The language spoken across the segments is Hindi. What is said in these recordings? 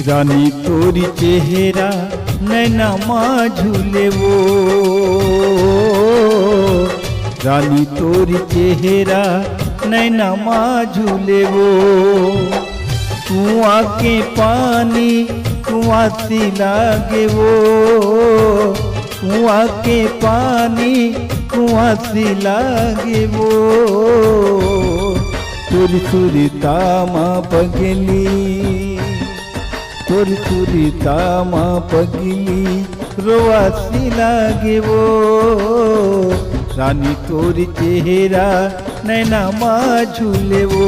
रानी तोरी चेहरा नैना माँ झूले वो, रानी तोरी चेहरा नैना माँ झूले वो। कुआं के पानी कुआं सी लागे वो, कुआं के पानी कुआं सी लागे वो। तुरी तुरी तामा पगली, तुरी तुरी तामा पगली रोवासी लागे वो। रानी तोरी चेहरा नैना माँ झूले वो,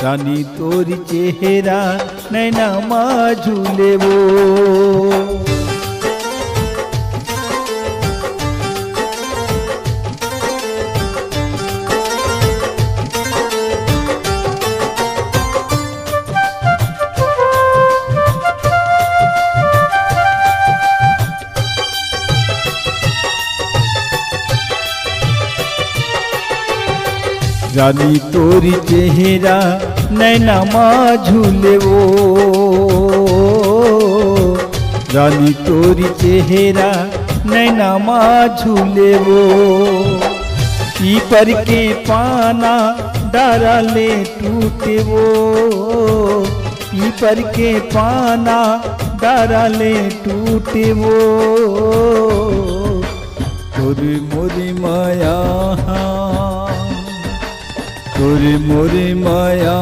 रानी तोरी चेहरा नैना माँ झूले वो। रानी तोरी चेहरा नैना माँ झूले वो, रानी तोरी चेहरा नैना माँ झूले वो। पीपर के पाना डाले टूटे वो, पीपर के पाना डाले टूटे वो। तोरी मोरी माया, तोरे मोरे माया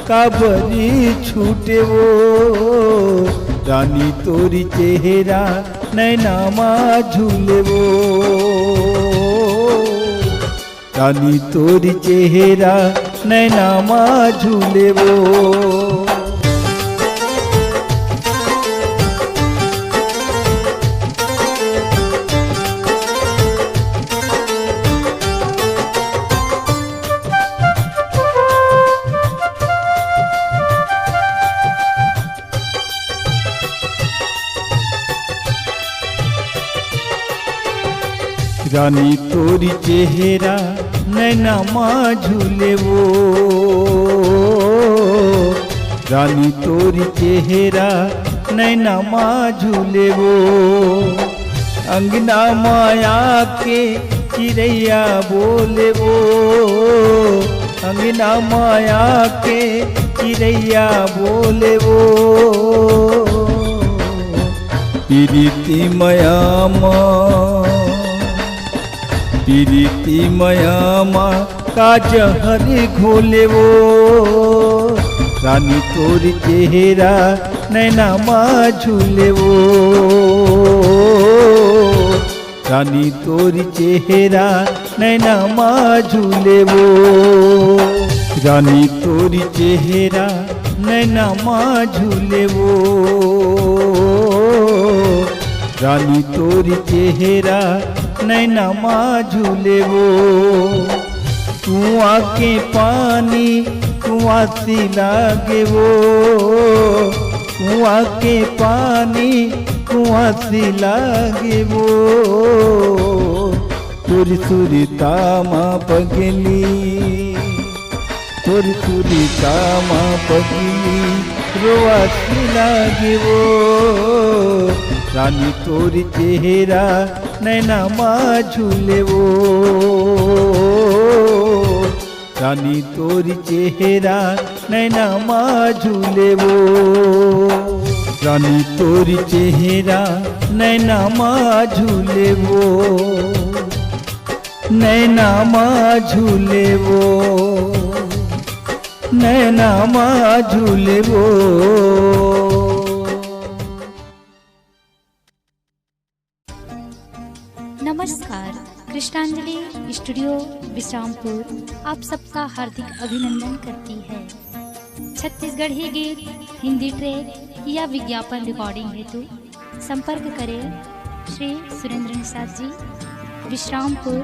काबरी छूटे वो। रानी तोरी चेहरा नैना माँ झूले वो, रानी तोरी चेहरा नैना माँ झूले वो। रानी तोरी चेहरा नैना माँ झूले वो, रानी तोरी चेहरा नैना माँ झूले वो। अंगना माया के चिड़ैया बोले वो, अंगना माया के चिड़ैया बोले वो। प्रीति माया माँ, प्रीति माया माँ का जहर घोले वो। रानी तोरी चेहरा नैना माँ झूले वो, रानी तोरी चेहरा नैना माँ झूले वो। रानी तोरी चेहरा नैना माँ झूले वो, रानी तोरी चेहरा नैना माँ झूले वो। कुआं के पानी कुआं सी लागे वो, कुआं के पानी कुआं सी लागे वो। तुरी तुरी तामा पगली, तुरी तुरी तामा पगली रोवासी लागे वो। रानी तोरी चेहरा नैना माँ झूले वो, रानी तोरी चेहरा नैना माँ झूले वो। रानी तोरी चेहरा नैना माँ झूले वो, नैना माँ झूले वो, नैना माँ झूले वो। नमस्कार, कृष्णांजलि स्टूडियो विश्रामपुर आप सबका हार्दिक अभिनंदन करती है। छत्तीसगढ़ी गीत, हिंदी ट्रैक या विज्ञापन रिकॉर्डिंग हेतु संपर्क करें श्री सुरेंद्र निषाद जी, विश्रामपुर